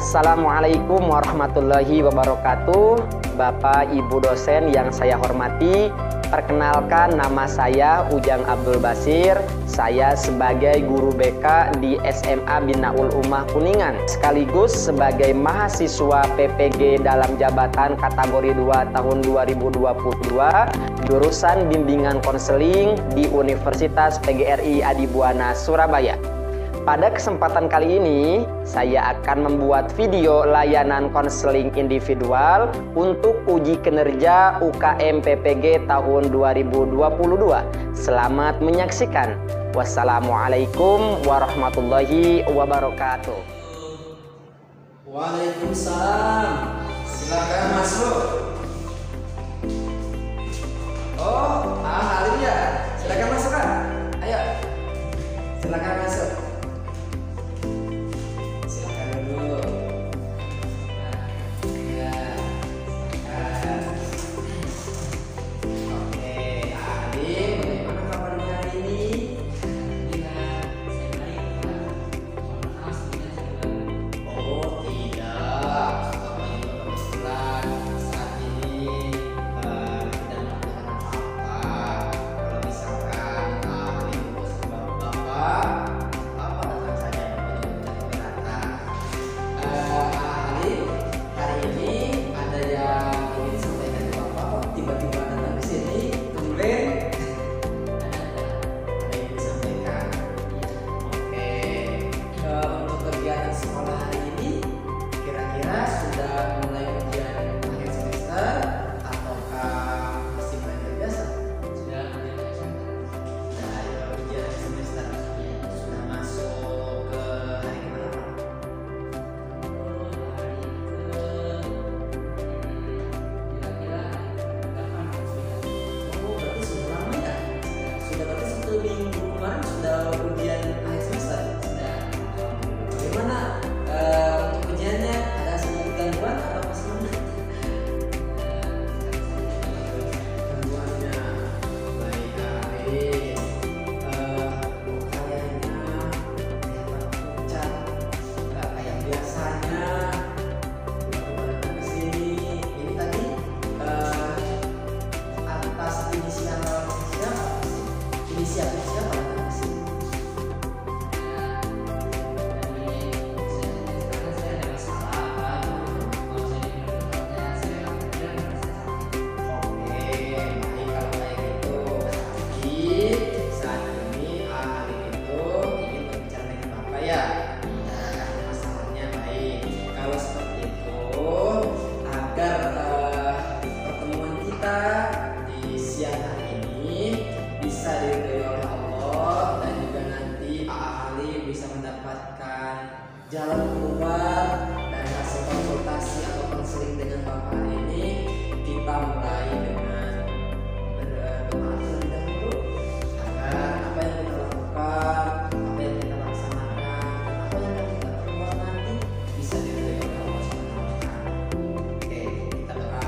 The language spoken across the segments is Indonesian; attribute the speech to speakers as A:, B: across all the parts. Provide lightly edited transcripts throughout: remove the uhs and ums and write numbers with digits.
A: Assalamualaikum warahmatullahi wabarakatuh. Bapak Ibu dosen yang saya hormati, perkenalkan nama saya Ujang Abdul Basir. Saya sebagai guru BK di SMA Binaul Ummah Kuningan, sekaligus sebagai mahasiswa PPG dalam jabatan kategori 2 tahun 2022, jurusan bimbingan konseling di Universitas PGRI Adibuana Surabaya. Pada kesempatan kali ini, saya akan membuat video layanan konseling individual untuk uji kinerja UKM PPG tahun 2022. Selamat menyaksikan. Wassalamualaikum warahmatullahi wabarakatuh.
B: Waalaikumsalam. Silakan masuk. Oh, Halim ya. Silakan masuk kan. Ayo. Silakan masuk. Jalan keluar dan hasil konsultasi atau konseling dengan Bapak ini, kita mulai dengan berdoa terlebih dahulu agar apa yang kita lakukan, apa yang kita laksanakan, apa yang akan kita perbuat nanti bisa diridhoi oleh Allah Subhanahu wa Ta'ala. Oke, kita doa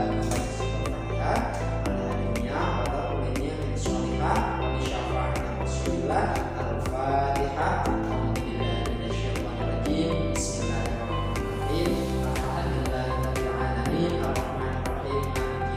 B: membaca surah Al-Fatihah, al-hadiyah, wal-quliyah, al-sholihah, wal-syafa'ah, al-rasulillah, al-Fatihah. Bismillahirrahmanirrahim. Alhamdulillahirabbil alamin, arrahmanirrahim, maliki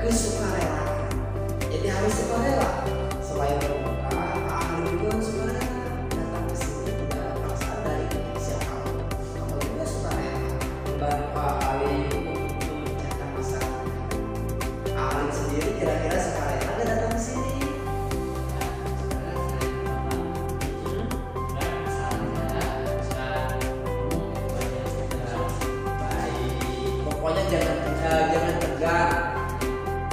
B: disukarelakan. Jadi harus sukarela. Selain terbuka, Pak Halim juga sukarela datang ke sini, tidak ada paksaan dari siapapun. Kalau juga sukarela membantu Pak Halim untuk memecahkan masalah. Pak Halim sendiri kira-kira sukarela nggak datang ke sini? Pokoknya jangan tegar.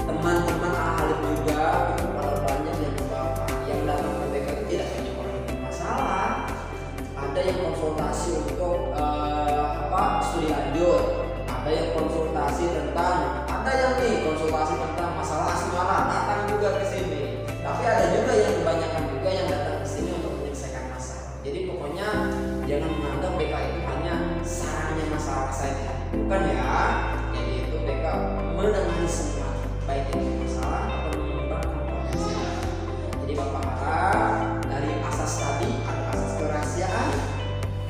B: Teman-teman Halim juga itu pada banyak yang bapak yang datang ke BK itu tidak hanya orang yang masalah, ada yang konsultasi untuk studi lanjut, ada yang konsultasi tentang, ada yang konsultasi tentang masalah asmara datang juga ke sini. Tapi ada juga yang kebanyakan juga yang datang ke sini untuk menyelesaikan masalah. Jadi pokoknya jangan menganggap BK itu hanya sarangnya masalah saja, bukan ya. Jadi itu BK menangani semua, baik itu masalah atau mengembangkan potensi. Jadi Bapak harap dari asas tadi ada asas kerahasiaan,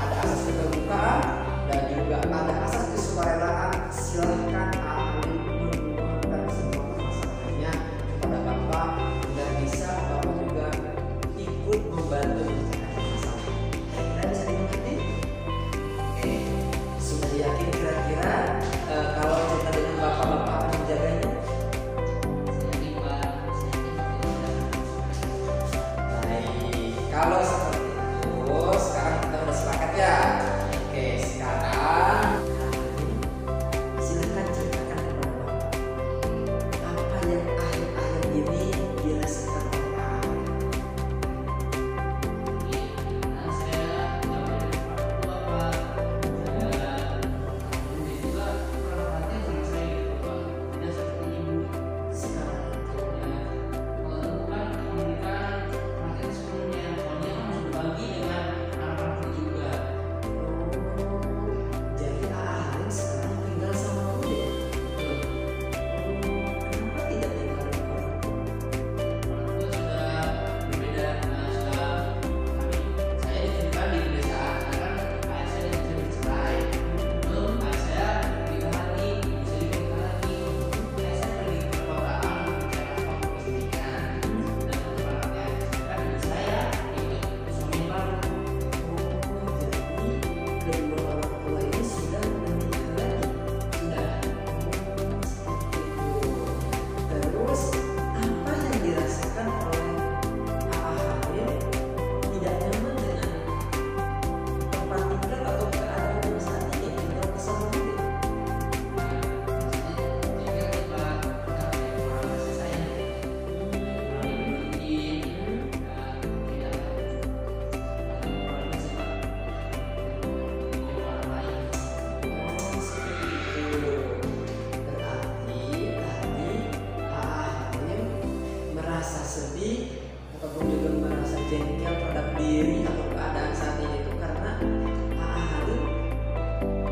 B: ada asas keterbukaan, dan juga ada asas kesukarelaan. Silahkan ahli menuangkan semua masalahnya kepada Bapak dan bisa Bapak juga ikut membantu menyelesaikan masalah. Kira-kira bisa dimengerti? Oke, sudah yakin kira-kira kalau cerita dengan Bapak akan menjaganya? Kalau seperti itu, sekarang kita udah sepakat ya. Oke, sekarang silakan ceritakan kepada Bapak apa yang akhir-akhir ini dirasakan oleh Bapak.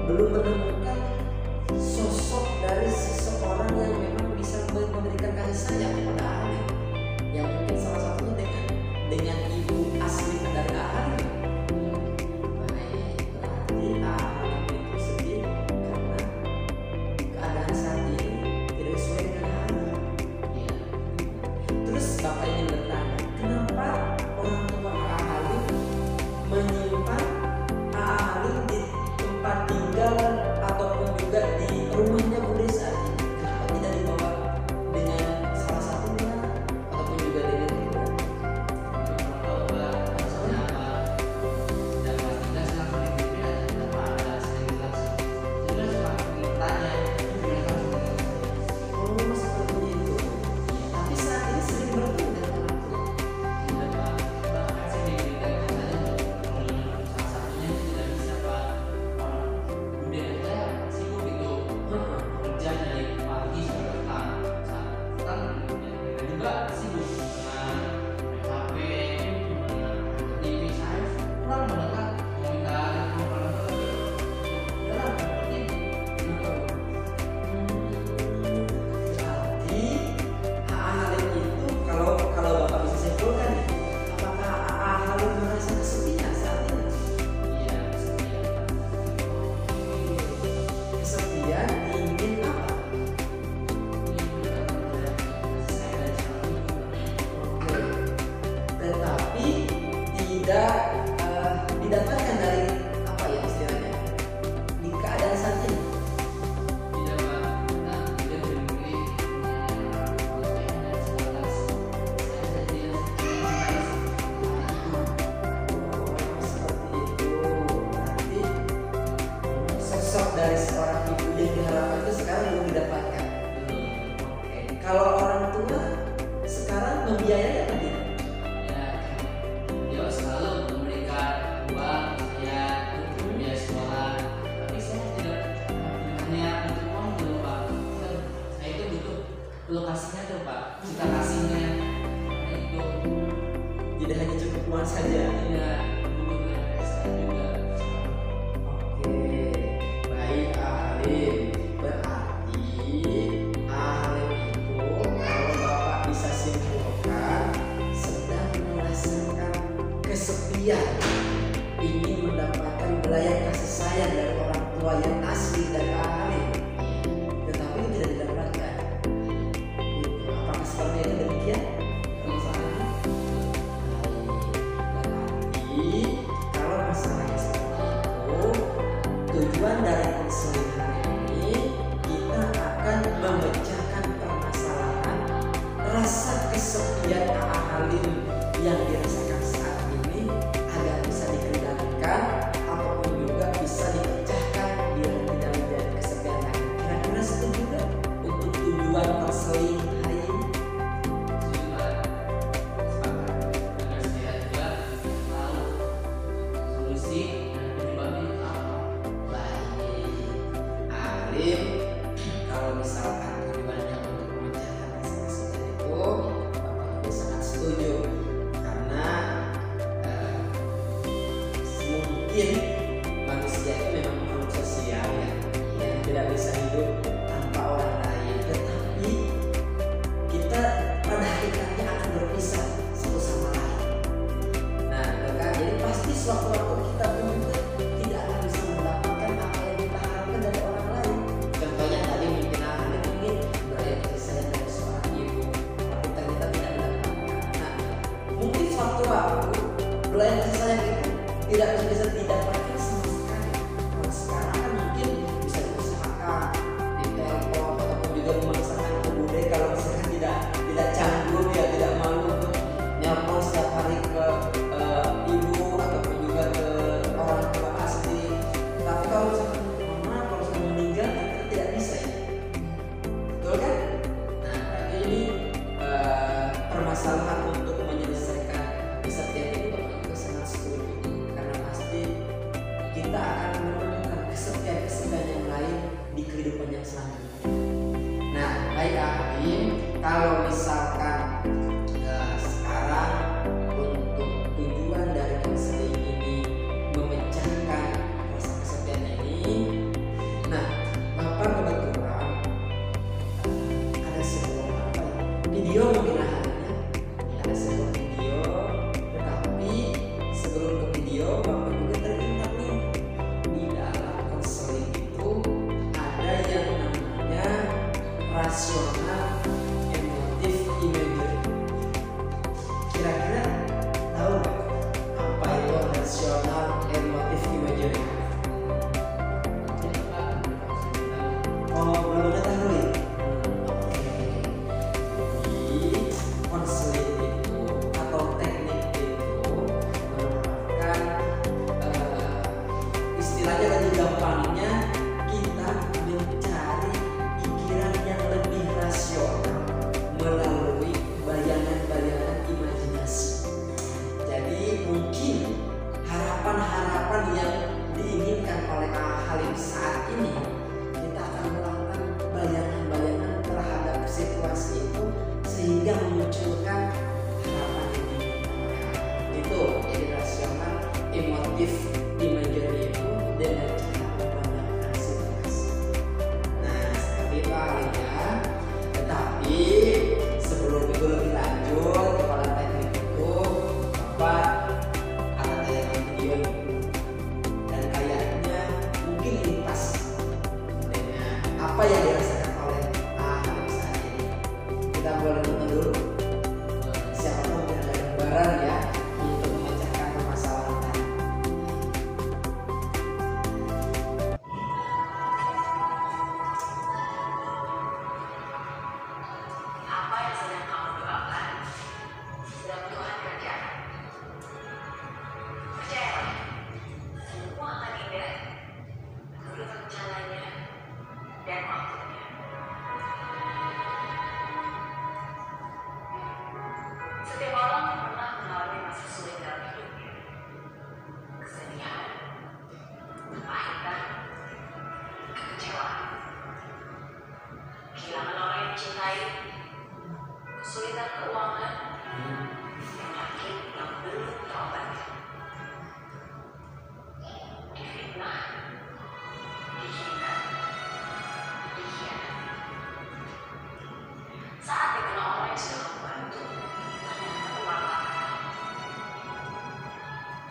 B: Belum menemukan sosok dari seseorang yang memang bisa memberikan kasih sayang kepada Halim, yang mungkin salah satunya dengan ibu asli dari Halim. Baik, berarti Halim itu sedih karena keadaan saat ini tidak sesuai dengan Halim. Terus Bapak ingin bertanya, kenapa orang tua Halim menyimpan Halim di tempat tinggal ataupun juga di rumahnya Bu Desa? Kenapa tidak dibawa dengan salah satunya ataupun juga dengan ibu? Oh, seperti itu. Tapi saat ini sering bertemu dengan orang tua. Kesepian ingin apa? membiayai apa tidak?
C: Ya, beliau selalu memberikan uang saya untuk biaya sekolah, tapi saya tidak hanya untuk uang dulu Pak. Saya itu butuh lokasinya tuh Pak, kita kasihnya. Nah, itu
B: Tidak hanya cukup uang saja.
C: tidak butuh dari saya juga.
B: Oke, baik Alim. Berarti Alim itu kalau Bapak bisa simpulkan sedang merasakan kesepian, ingin mendapatkan belayar kasih sayang dari orang tua yang asli dari Alim, tetapi tidak didapatkan. Gitu. Apakah seperti itu demikian?
C: Kalau saya
B: Berarti kalau masalahnya seperti itu, tujuan dari konseling hari ini kita akan memecahkan permasalahan rasa kesepian Alim yang dirasakan saat ini agar bisa dikendalikan ataupun juga bisa dipecahkan biar tidak menjadi kesepian lagi. Kira-kira setuju nggak untuk tujuan konseling hari ini?
C: juga sepakat agar saya juga tahu solusi dan penyebabnya itu apa.
B: Baik, Alim, kalau misalkan tujuannya untuk memecahkan rasa kesepian itu, Bapak juga sangat setuju karena mungkin manusia itu memang makhluk sosial ya, yang tidak bisa hidup tanpa orang lain. Tetapi kita pada hakikatnya akan berpisah satu sama lain. Nah, maka jadi pasti sewaktu-waktu kita pun juga tidak akan bisa mendapatkan apa yang kita harapkan dari orang lain. Contohnya tadi mungkin Alim ingin berayat kasih sayang dari seorang ibu, tapi ternyata tidak mendapatkan. Nah, mungkin sewaktu-waktu berayat kasih sayang itu tidak bisa didapatkan sama sekali. Kalau sekarang kan mungkin bisa diusahakan, ditelepon ataupun juga memaksakan ke bude kalau misalkan tidak canggung ya, tidak malu untuk nyapa setiap hari ke ibu ataupun juga ke orang tua asli. Tapi kalau misalkan mama kalau sudah meninggal kita tidak bisa ya, betul kan? Nah, berarti ini permasalahan untuk menyelesaikan kesepian ini Bapak juga sangat setuju karena pasti kita akan menemukan kesepian-kesepian yang lain di kehidupan yang selanjutnya. Nah, baik Alim, kalau misalkan sekarang untuk tujuan dari konseling ini memecahkan rasa kesepian ini, nah Bapak kebetulan ada sebuah video mungkin akhirnya ada sebuah video, tetapi sebelum ke video Bapak juga teringat nih di dalam konseling itu ada yang namanya rasional emotif imagery. Kira-kira tahu nggak apa itu rasional emotif imagery?
C: Jadi Pak,
B: Oh, belum mengetahui. Jadi konseling itu atau teknik itu merupakan istilahnya lebih gampangnya kita mencari pikiran yang lebih rasional melalui bayangan-bayangan imajinasi. Jadi mungkin harapan-harapan yang diinginkan oleh Alim saat ini kita akan melakukan bayangan-bayangan terhadap situasi itu sehingga memunculkan harapan ini. Itu jadi rasional emotif imagery itu dengan cara membayangkan situasi. Nah, seperti itu Alim ya. Tetapi sebelum itu lebih lanjut kepada teknik itu, Bapak akan tayangan video ini dan kayaknya mungkin lintas dengan apa yang dirasakan oleh Alim saat ini. Kita boleh nonton dulu. Siapa tahu mungkin ada gambaran ya untuk memecahkan permasalahan tadi.
D: Apa yang sedang kamu doakan sedang Tuhan kerjakan. Percayalah, semua akan indah menurut rencananya dan waktunya. kesulitan keuangan, penyakit yang belum terobati, difitnah, dihina, dikhianati. Saat dikenal orang yang sudah membantu, ternyata uang lagi.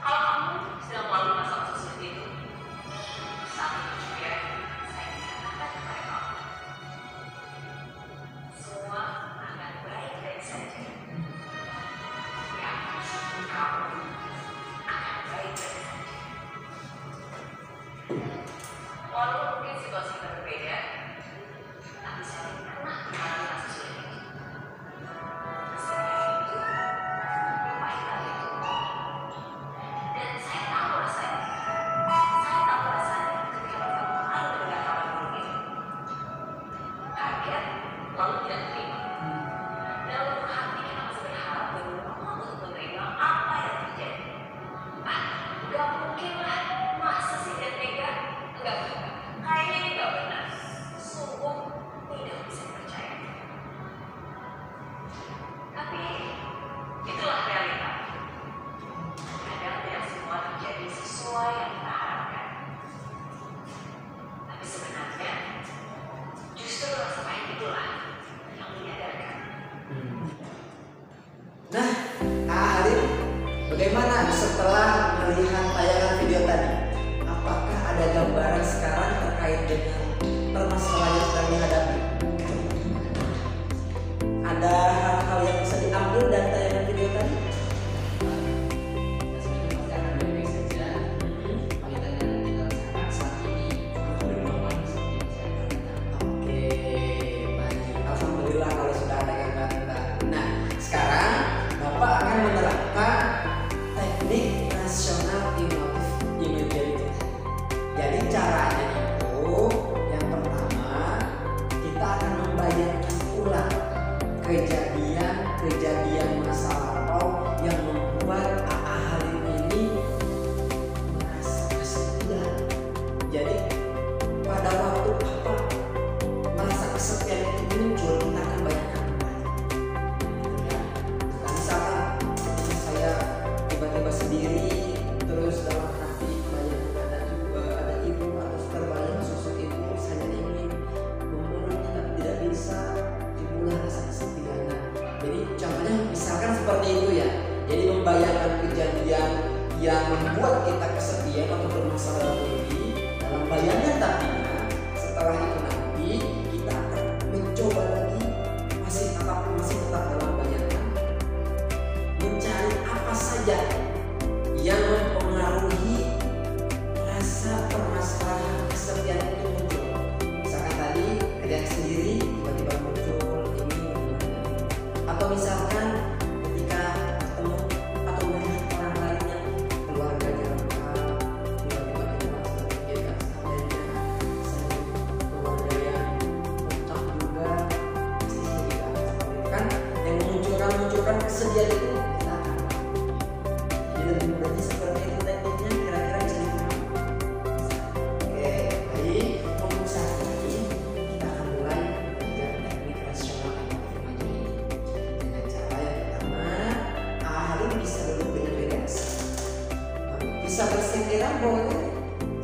D: Kalau kamu sedang melalui masalah seperti itu, saat itu juga saya katakan kepada kamu, semua akan baik-baik saja. Ya, kamu akan baik-baik saja. Walaupun mungkin situasi berbeda, tapi saya pernah mengalami masa sulit itu. Seperti itu, baiklah itu. Dan saya tahu rasanya. Saya tahu rasanya ketika kamu malu mendengar kabar buruk itu. Kaget, lalu tidak terima. Dan lubuk hati kita masih berharap dan bermohon untuk menerima apa yang terjadi. Gak mungkin lah, masa sih dia tega? Enggak, kayaknya ini gak benar. Sungguh tidak bisa dipercaya. Tapi itulah realita. Kadang tidak semua terjadi sesuai yang kita harapkan. Tapi sebenarnya justru rasa pahit itulah yang menyadarkan.
B: Nah, Kak Halim, bagaimana setelah melihat tayangan video tadi? Apakah ada gambaran sekarang terkait dengan permasalahan yang sedang dihadapi? Ada hal-hal yang bisa diambil dari tayangan video tadi?
C: Sebenarnya pasti akan baik-baik saja. Kaitan yang kita rasakan saat ini cukup berkembang seperti yang saya katakan.
B: Oke, baik. Alhamdulillah kalau sudah ada gambaran Mbak. Nah, sekarang Bapak akan menerapkan teknik nasional emotif immediate. Jadi caranya itu yang pertama kita akan membayangkan ulang kejadian masa lampau yang membuat A.A. Halim ini merasa kesepian. Jadi pada waktu apa merasa kesepian itu muncul, kita akan bayangkan kembali. Ya. Nah, misalkan saya tiba-tiba sendiri, terus dalam hati bayangkan ada ibu atau terbayang sosok ibu, saya ingin memeluknya tapi tidak bisa, timbullah rasa kesepian. Nah, jadi contohnya misalkan seperti itu ya. Jadi membayangkan kejadian yang membuat kita kesepian atau bermasalah diri dalam bayangan, tapi setelah itu nanti kita akan mencoba lagi masih tetap dalam bayangan mencari apa saja yang mempengaruhi rasa permasalahan kesepian itu muncul. Misalkan tadi kalian sendiri tiba-tiba muncul ini, atau misalkan ketika ketemu atau melihat orang lain yang keluarganya lengkap, tiba-tiba kita merasa terpikirkan seandainya saya keluarga yang lengkap juga, pasti kita kan yang memunculkan kesedihan itu kita akan lakukan. Jadi lebih mudahnya seperti itu tekniknya, kira-kira bisa dipahami. Oke, baik. Untuk saat ini kita akan mulai belajar teknik rasional emotif ini. Dengan cara yang pertama, A. Halim bisa duduk dengan rileks. Bisa bersenderan boleh,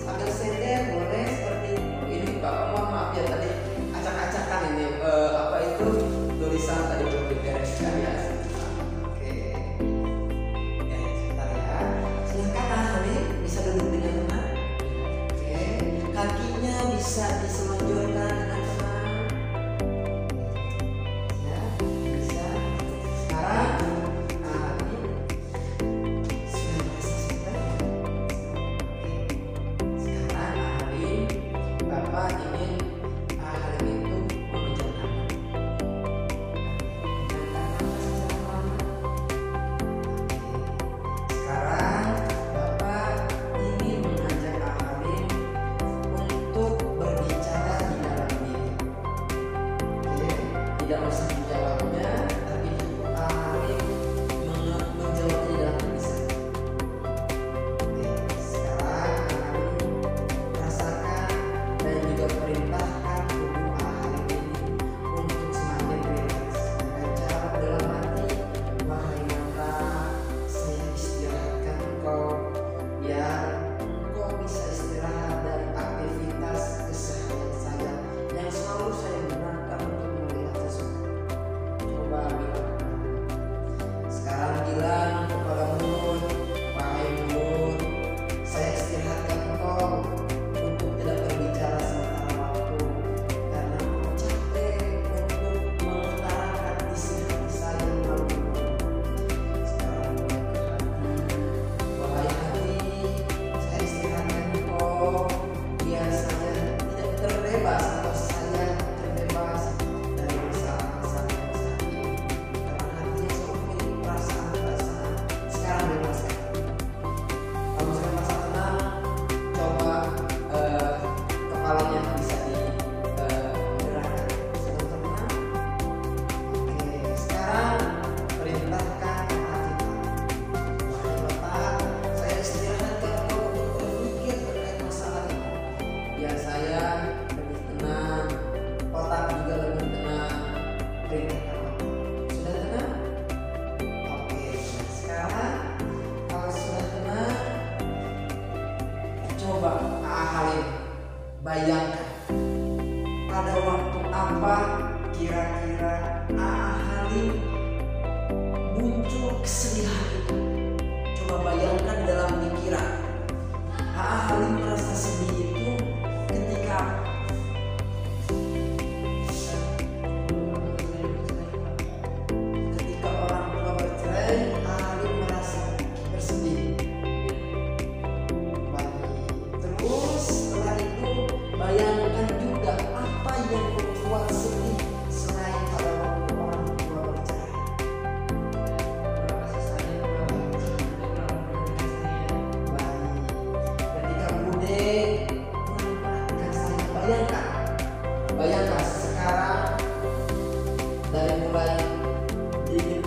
B: sambil sender boleh seperti itu. Ini Bapak mohon maaf ya tadi acak-acakan ini apa itu tulisan tadi belum dibereskan ya. Oke. Sebentar ya. Silakan A. Halim bisa duduk dengan tenang. Oke. Kakinya bisa diselonjorkan dengan tenang. Ya, bisa. Sekarang A. Halim sudah merasa santai. Oke. Sekarang A. Halim, Bapak ingin A. Halim itu memejamkan mata. Memejamkan mata secara pelan. Sekarang Bapak ingin mengajak A. Halim untuk berbicara di dalam diri. Oke, tidak usah menjawabnya, tapi A. Halim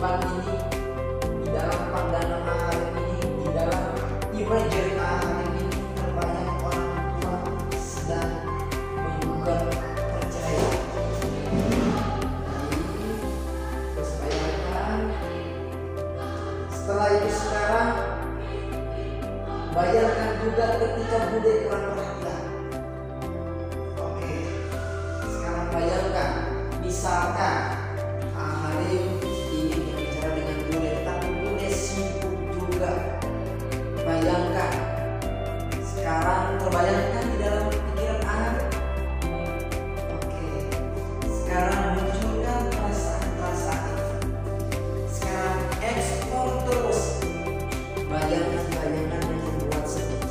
B: kembang ini, di dalam pandangan Ahalim ini, di dalam imagery Ahalim ini, terbanyak orang tua sedang menggugat percaya. Terus bayangkan, setelah itu sekarang bayangkan juga ketika Bude kurang perhatian. Oke, sekarang bayangkan, misalkan Ahalim ingin berbicara dengan Bude, tapi Bude sibuk juga. Bayangkan, sekarang terbayangkan di dalam pikiran Ahalim. Oke, sekarang munculkan perasaan-perasaan. Sekarang ekspor terus bayangan-bayangan yang membuat sedih.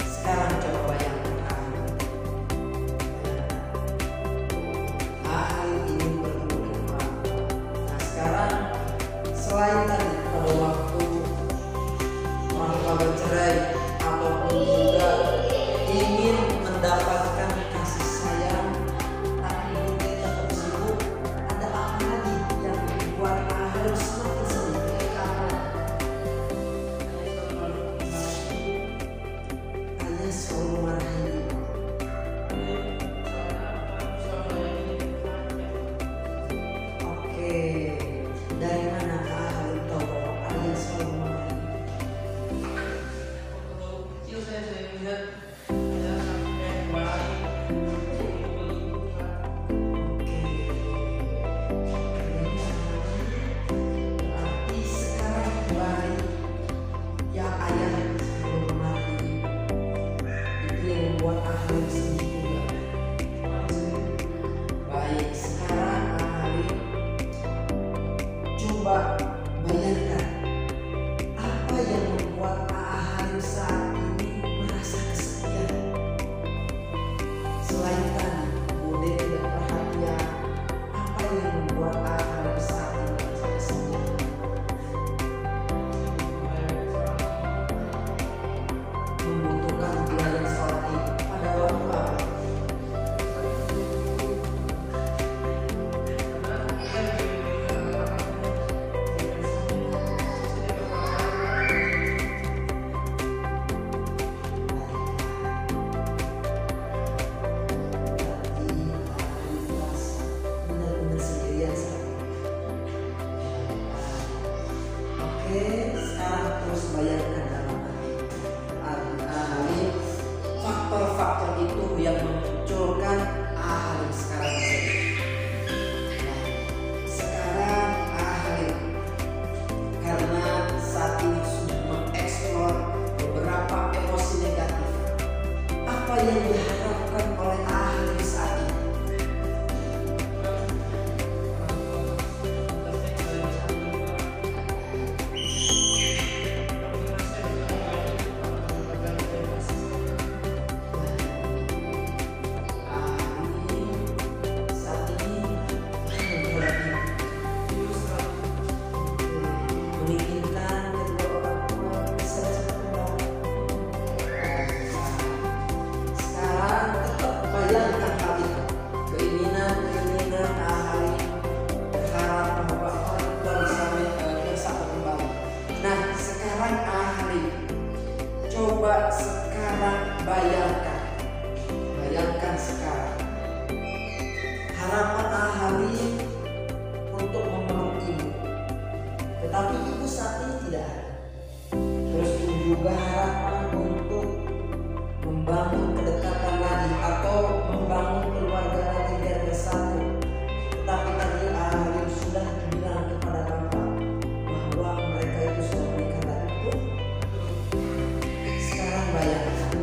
B: Sekarang coba bayangkan Ahalim ingin bertemu dengan orang tua. Nah sekarang selain tadi pada waktu orang tua bercerai ataupun juga ingin mendapatkan kasih sayang tapi mungkin tetap sibuk, ada apa lagi yang membuat Ahalim semakin sedih? Ayah selalu marahi ibu. Oke, dari mana Ahalim tahu bahwa ayah selalu marahi ibu?
C: Waktu kecil saya sering lihat ya sampai bayi
B: Oke. Berarti sekarang bayi yang ayah belum mati itu yang membuat Ahalim sedih juga. Baik, sekarang Ahalim coba bayangkan apa yang membuat Ahalim saat ini merasa kesepian. Selain tadi Bude tidak perhatian, apa yang membuat Ahalim saat ini merasa kesepian? Membutuhkan biaya sholat Id pada waktu apa? Berarti Ahalim merasa benar-benar sendirian saat ini. Oke, sekarang terus bayangkan dalam hati Ahalim faktor-faktor itu yang memunculkan Ahalim sekarang sedih. Nah, sekarang Ahalim karena saat ini sudah mengeksplor beberapa emosi negatif. Apa yang diharapkan oleh Ahalim saat ini? Saat ini menginginkan kedua orang tua bisa kembali. Sekarang tetap bayangkan hal itu, keinginan Ahalim berharap bahwa orang tua bisa kembali. Nah sekarang Ahalim coba sekarang bayangkan sekarang harapan Ahalim untuk memeluk ibu, tetapi ibu saat ini tidak ada. Terus juga harapan untuk membangun kedekatan lagi atau membangun keluarga lagi biar bersatu. Tetapi tadi Ahalim sudah bilang kepada bapak bahwa mereka itu sudah menikah lagi. Sekarang bayangkan,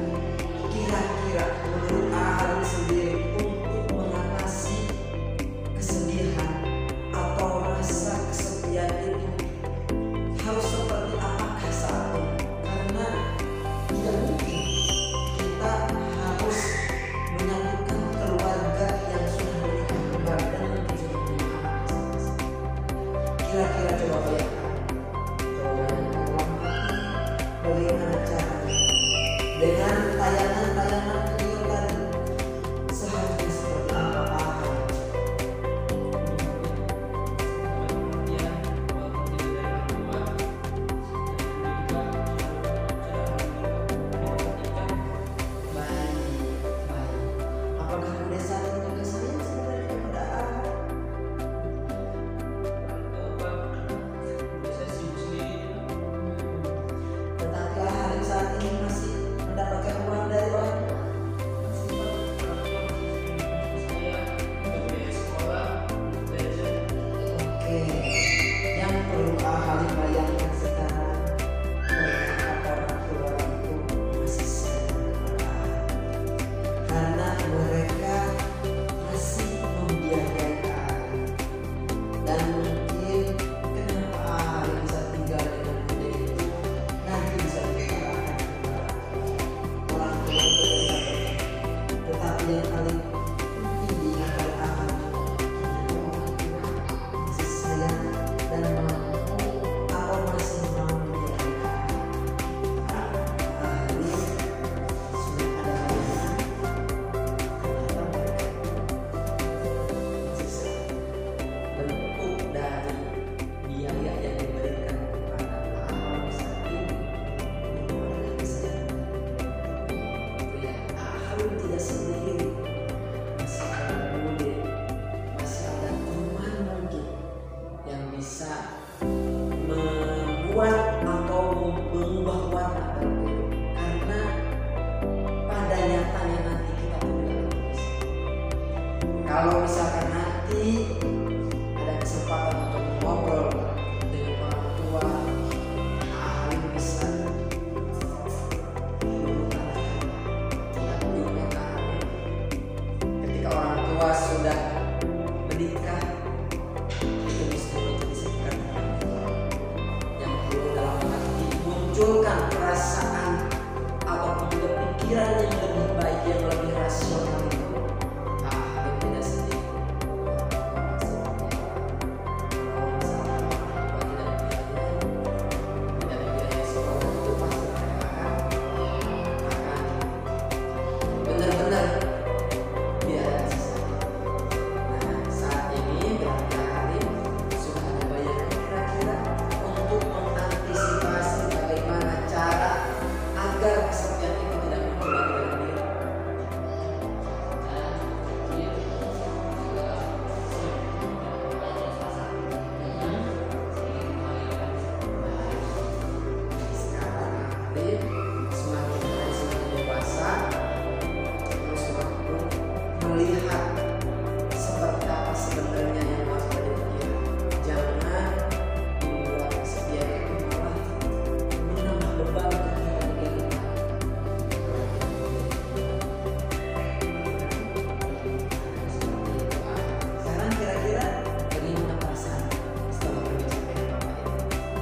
B: kira-kira menurut Ahalim sendiri untuk mengatasi kesedihan atau rasa kesepian itu harus seperti apakah saat ini? Karena tidak mungkin kita harus menyatukan keluarga yang sudah menikah kembali dan mungkin sudah punya anak masing-masing. Kira-kira coba bayangkan dalam hati bagaimana caranya dengan tayangan-tayangan video tadi seharusnya seperti apa Ahalim?
C: kemudian walaupun
B: membuat atau mengubah warna dalam hidup, karena pada nyatanya nanti kita pun tidak akan bisa. Kalau misalkan nanti ada kesempatan untuk ngobrol dengan orang tua, ahli bisa ketika orang tua sudah menikah, itu bisa menjadi sekat yang perlu dalam hati munculkan perasaan ataupun juga pikiran yang lebih baik, yang lebih rasional itu yang tidak sedih. Kalau misalnya orang tua tidak biaya sekolah, itu pasti mereka akan benar-benar biaya sisa. Nah, saat ini berarti hari sudah ada bayangan kira-kira untuk mengantisipasi bagaimana cara agar kesepian itu tidak muncul lagi dalam diri. Sekarang hari semakin hari semakin dewasa, terus semakin melihat seperti apa sebenarnya yang harus dipikirkan. Jangan membuat kesepian itu malah menambah beban kehidupan kita. Sekarang kira-kira bagaimana perasaan setelah berbicara dengan Bapak ini?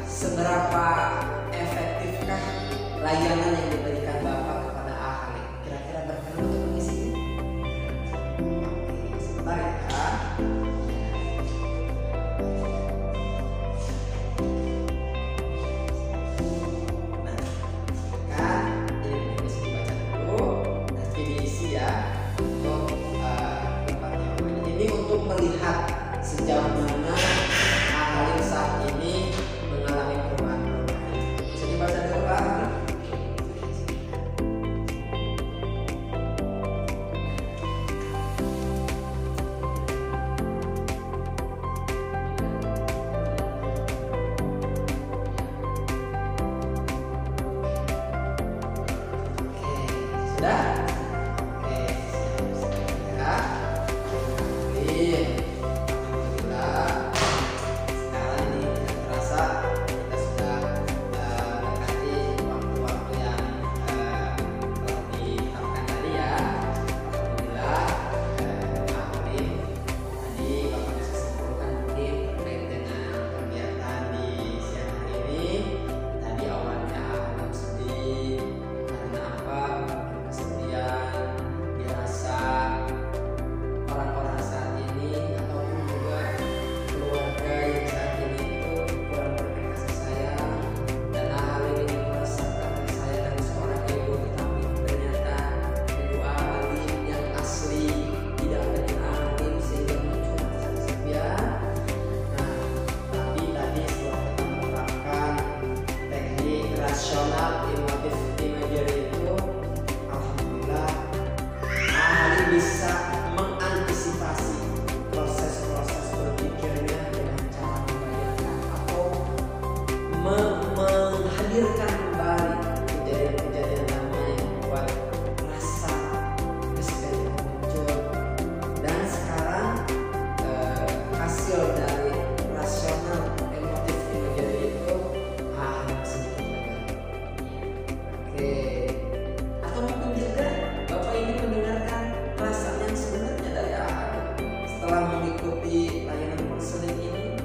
B: Seberapa efektifkah layanan yang diberikan Bapak kepada ahli? Kira-kira berkenan untuk mengisi? Oke, sebentar ya. Nah, kan ini bisa dibaca dulu, nanti diisi ya untuk tempatnya. Ini untuk melihat sejauh mana ahli saat ini mengalami perubahan. Bisa dibaca dulu Pak. Oke, sudah? Oke, siap ya. Oke. Alhamdulillah. Sekarang ini tidak terasa kita sudah mendekati waktu-waktu yang telah ditetapkan tadi ya. Alhamdulillah, ahli tadi Bapak bisa simpulkan mungkin terkait dengan kegiatan di siang hari ini. Tadi awalnya agak sedih karena apa? Kesepian dirasa orang-orang saat ini ataupun juga keluarga yang saat ini itu kurang memberikan kasih sayang, dan hal ini merasakan kasih sayang dari seorang ibu, tetapi ternyata ibu alim yang asli tidak dengan alim sehingga muncul rasa kesepian. Nah, tapi tadi setelah kita menerapkan teknik rasional emotif imagery itu, alhamdulillah ahli bisa mengantisipasi proses-proses berpikirnya dengan cara membayangkan atau menghadirkan kembali kejadian-kejadian lama yang membuat rasa kesepian itu muncul. Dan sekarang hasil dari rasional emotif imagery itu sedikit lega. Oke. Atau mungkin juga Bapak ini mendengarkan rasa yang sebenarnya dari ahli setelah mengikuti layanan konseling ini.